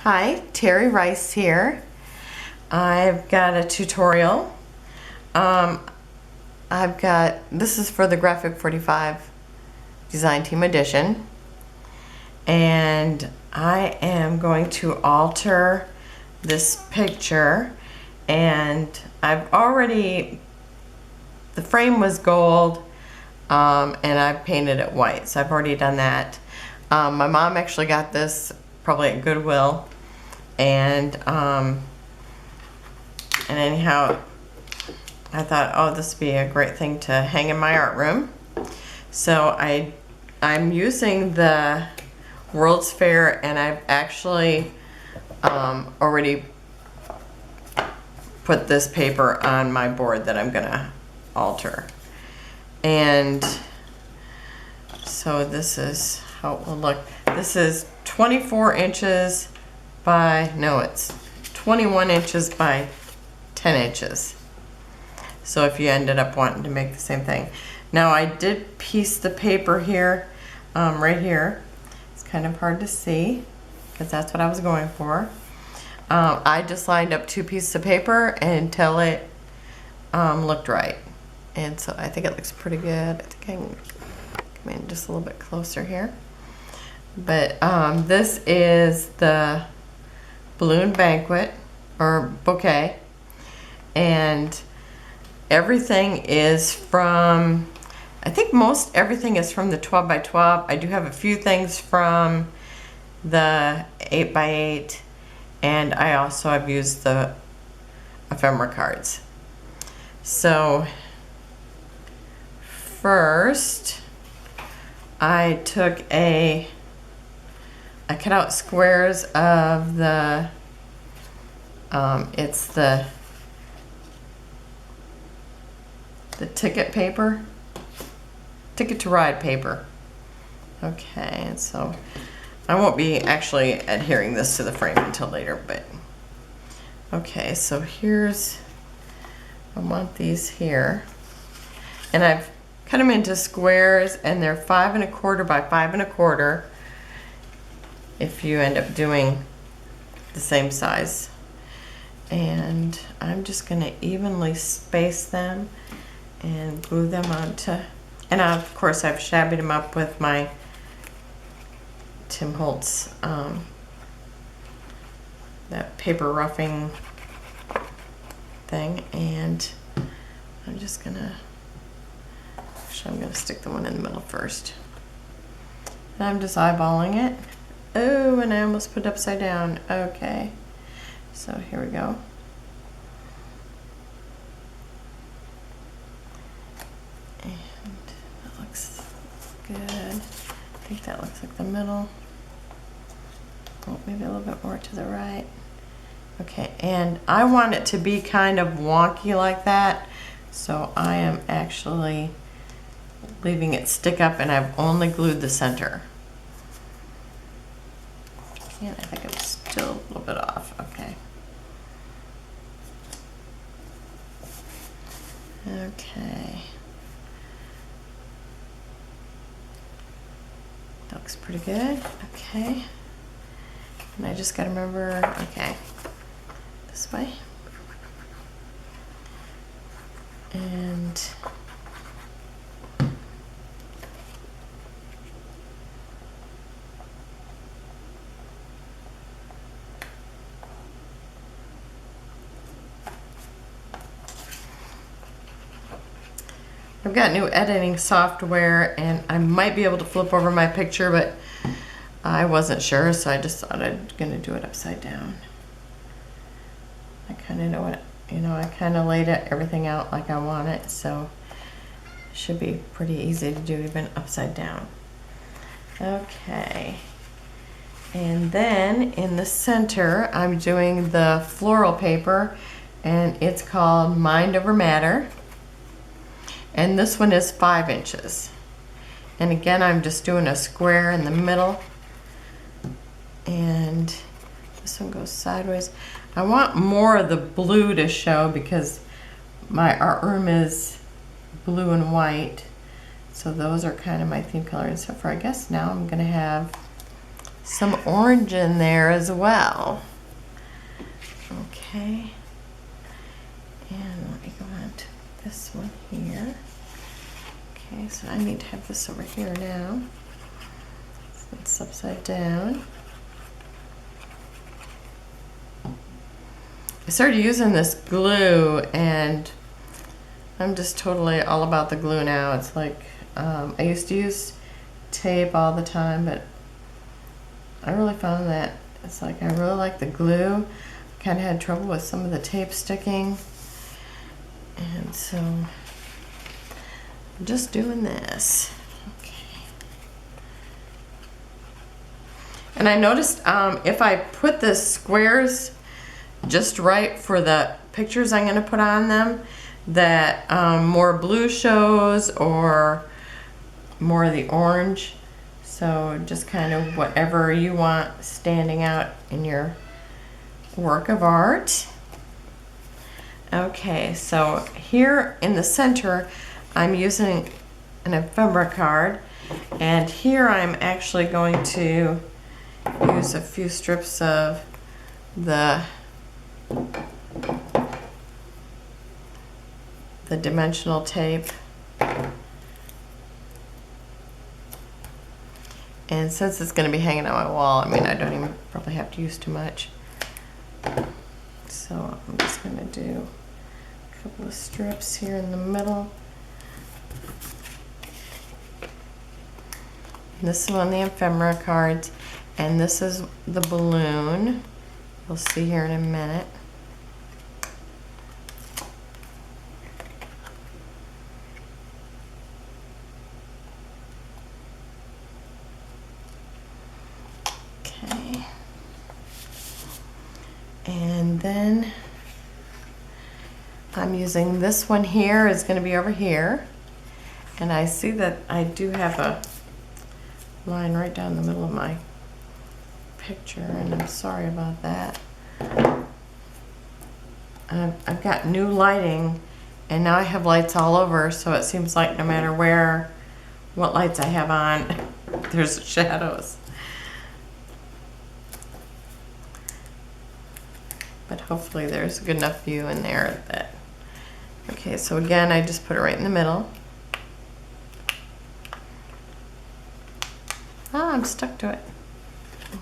Hi, Terry Rice here. I've got a tutorial. This is for the Graphic 45 Design Team Edition, and I am going to alter this picture, and the frame was gold, and I've painted it white, so I've already done that. My mom actually got this probably at Goodwill, and anyhow, I thought, oh, this would be a great thing to hang in my art room. So I'm using the World's Fair, and I've actually already put this paper on my board that I'm gonna alter. And so this is how it will look. This is 24 inches by, no, it's 21 inches by 10 inches. So if you ended up wanting to make the same thing. Now I did piece the paper here, right here. It's kind of hard to see because that's what I was going for. I just lined up two pieces of paper until it looked right. And so I think it looks pretty good. I think I can come in just a little bit closer here. But this is the balloon banquet or bouquet, and everything is from, I think most everything is from the 12 by 12. I do have a few things from the 8 by 8, and I also have used the ephemera cards. So first I cut out squares of the, it's the ticket paper, ticket to ride paper. Okay, and so I won't be actually adhering this to the frame until later, but okay, so I want these here, and I've cut them into squares, and they're 5 1/4 by 5 1/4 if you end up doing the same size. And I'm just going to evenly space them and glue them onto, and of course I've shabbied them up with my Tim Holtz that paper roughing thing, and I'm just gonna, actually I'm gonna stick the one in the middle first, and I'm just eyeballing it. Oh, and I almost put it upside down. Okay, so here we go. And that looks good. I think that looks like the middle. Oh, maybe a little bit more to the right. Okay, and I want it to be kind of wonky like that, so I am actually leaving it stick up, and I've only glued the center. And I think I'm still a little bit off. Okay. Okay. That looks pretty good. Okay. And I just gotta remember, okay, this way. And I've got new editing software, and I might be able to flip over my picture, but I wasn't sure, so I just thought I'm gonna do it upside down. I kind of know what, I kind of laid everything out like I want it, so it should be pretty easy to do even upside down. Okay, and then in the center I'm doing the floral paper, and it's called Mind Over Matter. And this one is 5 inches. And again, I'm just doing a square in the middle. And this one goes sideways. I want more of the blue to show because my art room is blue and white. So those are kind of my theme colors. Except for, I guess now I'm going to have some orange in there as well. Okay. And let me go on to this one here. Okay, so I need to have this over here now. So it's upside down. I started using this glue and I'm just totally all about the glue now. It's like, I used to use tape all the time, but I really found that it's like I really like the glue. I kind of had trouble with some of the tape sticking. And so I'm just doing this. Okay. And I noticed if I put the squares just right for the pictures I'm going to put on them, that more blue shows or more of the orange. So just kind of whatever you want standing out in your work of art. Okay, so here in the center I'm using an ephemera card, and here I'm actually going to use a few strips of the dimensional tape. And since it's going to be hanging on my wall, I mean, I don't even probably have to use too much. So I'm just going to do a couple of strips here in the middle. And this is one of the ephemera cards, and this is the balloon. You'll see here in a minute. Okay. And then I'm using this one here, is going to be over here. And I see that I do have a line right down the middle of my picture, and I'm sorry about that. I've got new lighting, and now I have lights all over, so it seems like no matter what lights I have on, there's shadows. But hopefully there's a good enough view in there that... Okay, so again, I just put it right in the middle. Ah, I'm stuck to it.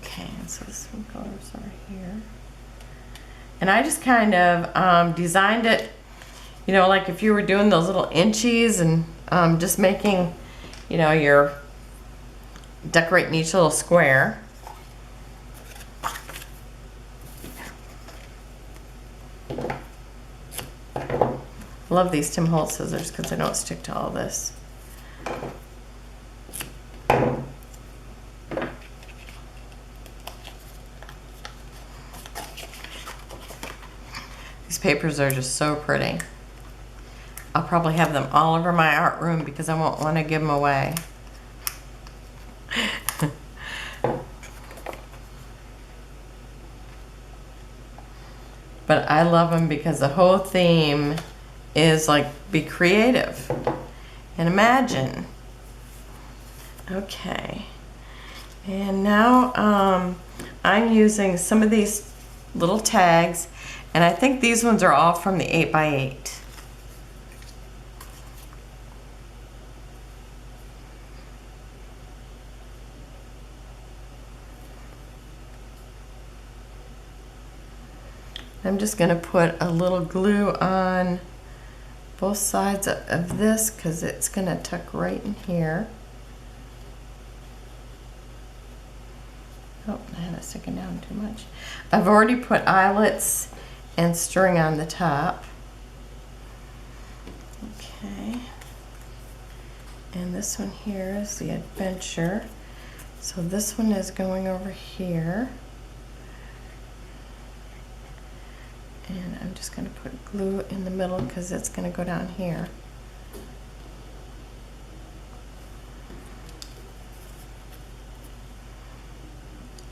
Okay, so some colors are here. And I just kind of designed it, you know, like if you were doing those little inchies and just making, you know, your decorating each little square. I love these Tim Holtz scissors because they don't stick to all this. These papers are just so pretty. I'll probably have them all over my art room because I won't want to give them away. But I love them because the whole theme is like, be creative and imagine. Okay. And now I'm using some of these little tags, and I think these ones are all from the 8x8. I'm just going to put a little glue on both sides of this because it's going to tuck right in here. Oh, I had it sticking down too much. I've already put eyelets and string on the top. Okay. And this one here is the adventure. So this one is going over here. And I'm just going to put glue in the middle because it's going to go down here.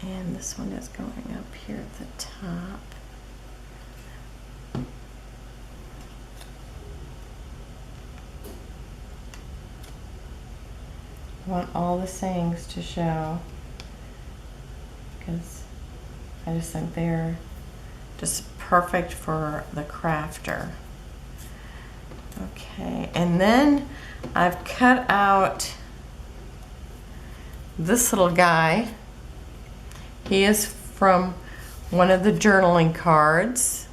And this one is going up here at the top. I want all the sayings to show. because I just think they're just perfect for the crafter. Okay, and then I've cut out this little guy. He is from one of the journaling cards,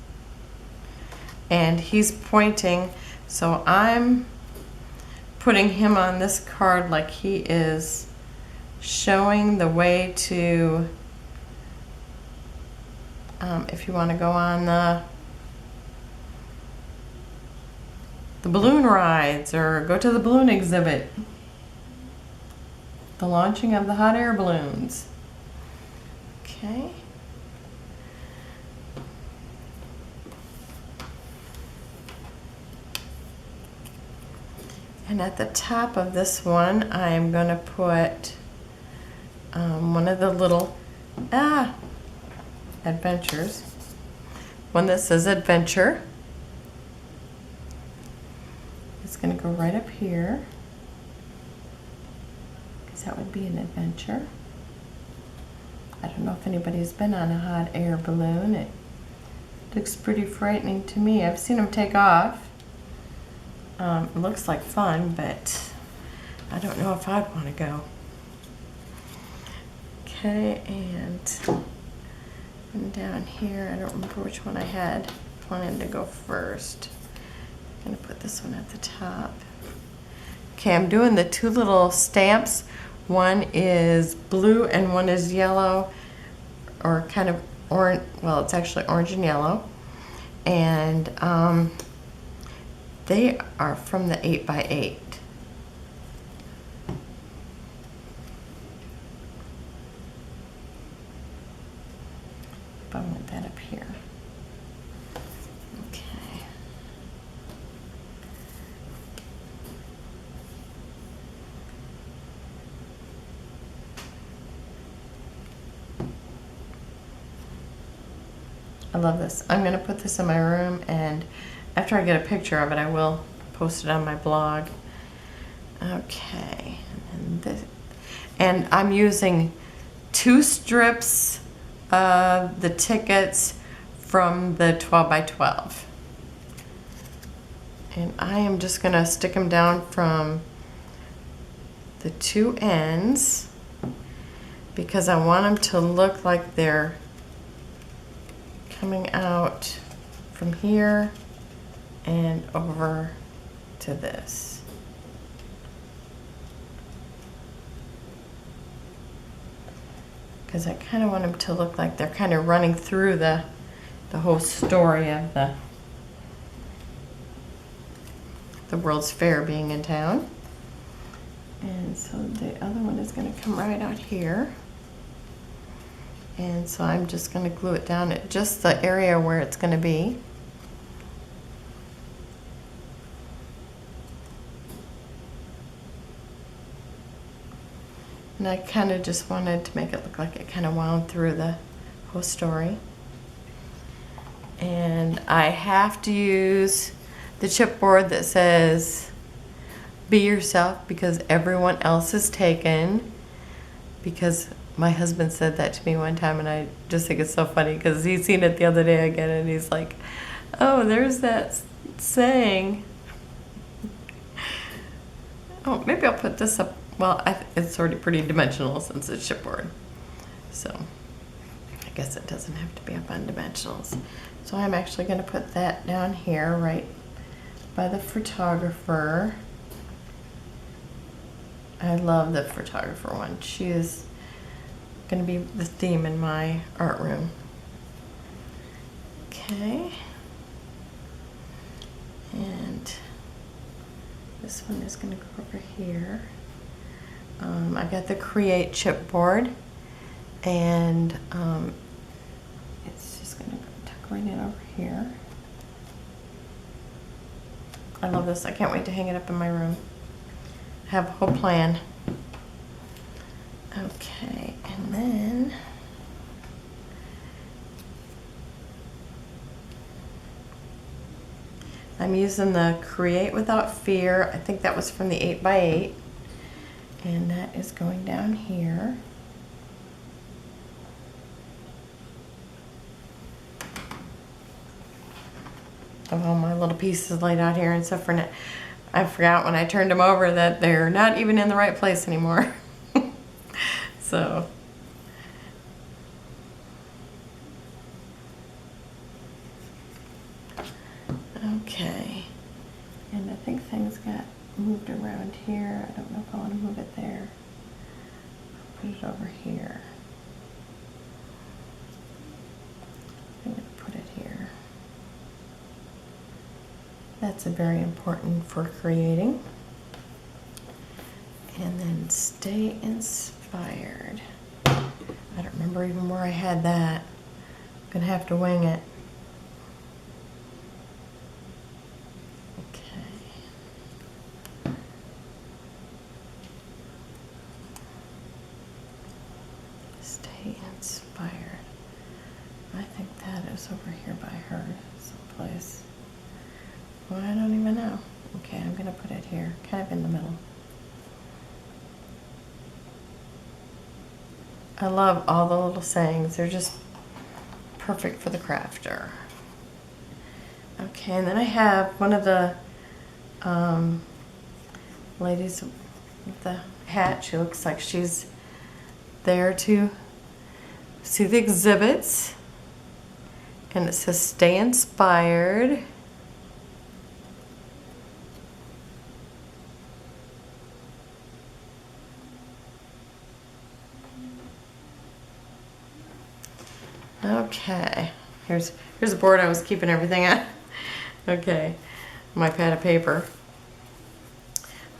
and he's pointing, so I'm putting him on this card like he is showing the way to, if you want to go on the balloon rides or go to the balloon exhibit, the launching of the hot air balloons. Okay. And at the top of this one, I'm going to put one of the little adventures. One that says adventure. It's going to go right up here, because that would be an adventure. I don't know if anybody's been on a hot air balloon. It looks pretty frightening to me. I've seen them take off. It looks like fun, but I don't know if I'd want to go. Okay, and down here, I don't remember which one I had planned to go first. I'm going to put this one at the top. Okay, I'm doing the two little stamps. One is blue and one is yellow, or kind of orange. Well, it's actually orange and yellow. And they are from the 8x8. I want that up here. Okay. I love this. I'm going to put this in my room, and after I get a picture of it, I will post it on my blog. Okay. And I'm using 2 strips of the tickets from the 12x12. And I am just going to stick them down from the 2 ends, because I want them to look like they're coming out from here and over to this. Because I kind of want them to look like they're kind of running through the whole story of the World's Fair being in town. And so the other one is going to come right out here. And so I'm just going to glue it down at just the area where it's going to be. And I kind of just wanted to make it look like it kind of wound through the whole story. And I have to use the chipboard that says, "Be yourself because everyone else is taken." Because my husband said that to me one time, and I just think it's so funny because he's seen it the other day again, and he's like, "Oh, there's that saying." Oh, maybe I'll put this up. Well, it's already pretty dimensional since it's chipboard. So I guess it doesn't have to be up on dimensionals. So I'm actually going to put that down here right by the photographer. I love the photographer one. She is going to be the theme in my art room. Okay. And this one is going to go over here. I got the Create chipboard, and it's just going to tuck right in over here. I love this. I can't wait to hang it up in my room. I have a whole plan. Okay, and then I'm using the Create Without Fear. I think that was from the 8x8. And that is going down here. of all my little pieces laid out here and stuff for now. I forgot when I turned them over that they're not even in the right place anymore. So. Okay. And I think things got moved around here. I don't know if I want to move it there. Put it over here. I'm going to put it here. That's very important for creating. And then stay inspired. I don't remember even where I had that. I'm going to have to wing it. Inspired. I think that is over here by her someplace. Well, I don't even know. Okay, I'm going to put it here, kind of in the middle. I love all the little sayings. They're just perfect for the crafter. Okay, and then I have one of the ladies with the hat. She looks like she's there to see the exhibits, and it says stay inspired. Okay, here's a board I was keeping everything on. Okay, my pad of paper.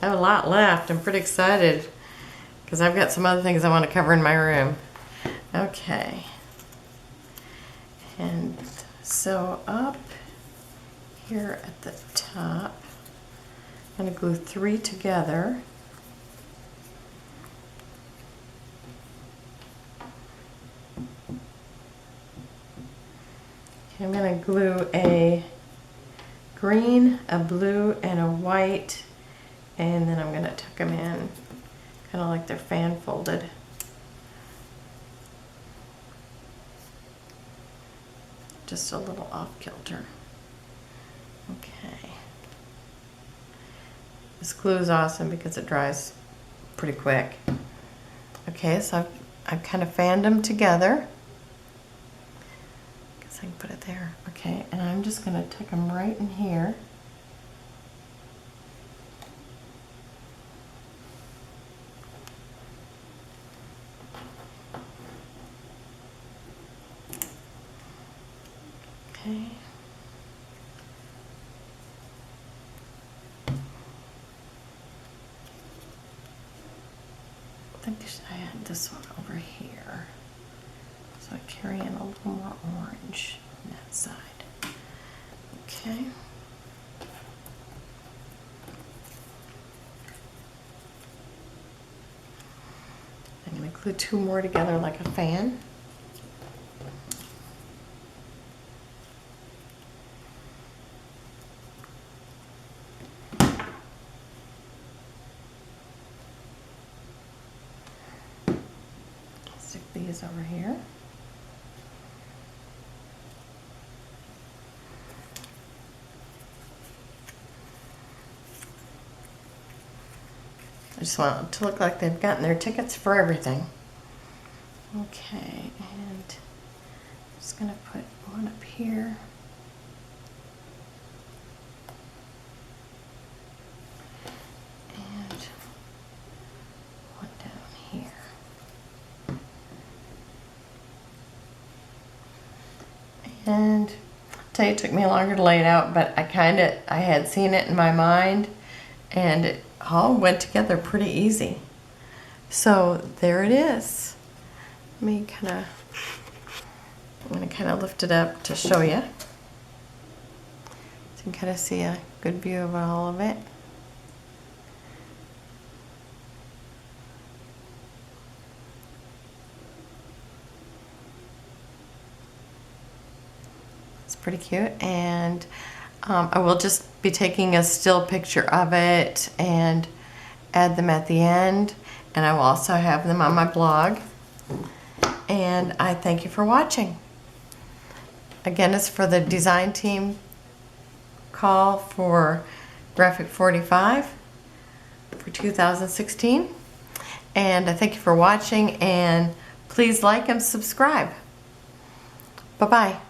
I have a lot left. I'm pretty excited because I've got some other things I want to cover in my room. Okay, and so up here at the top, I'm going to glue 3 together. Okay, I'm going to glue a green, a blue, and a white, and then I'm going to tuck them in, kind of like they're fan folded. Just a little off kilter. Okay. This glue is awesome because it dries pretty quick. Okay, so I've kind of fanned them together. Guess I can put it there. Okay, and I'm just going to tuck them right in here. Okay. I think I had this one over here. So I carry in a little more orange on that side. Okay. I'm going to glue 2 more together like a fan. Stick these over here. I just want it to look like they've gotten their tickets for everything. Okay, and I'm just going to put one up here. And one down here. And I'll tell you, it took me longer to lay it out, but I had seen it in my mind, and it all went together pretty easy. So there it is. Let me I'm going to kind of lift it up to show you. So you can kind of see a good view of all of it. It's pretty cute, and I will just be taking a still picture of it and add them at the end, and I will also have them on my blog. And I thank you for watching. Again, it's for the design team call for graphic 45 for 2016. And I thank you for watching, and please like and subscribe. Bye-bye.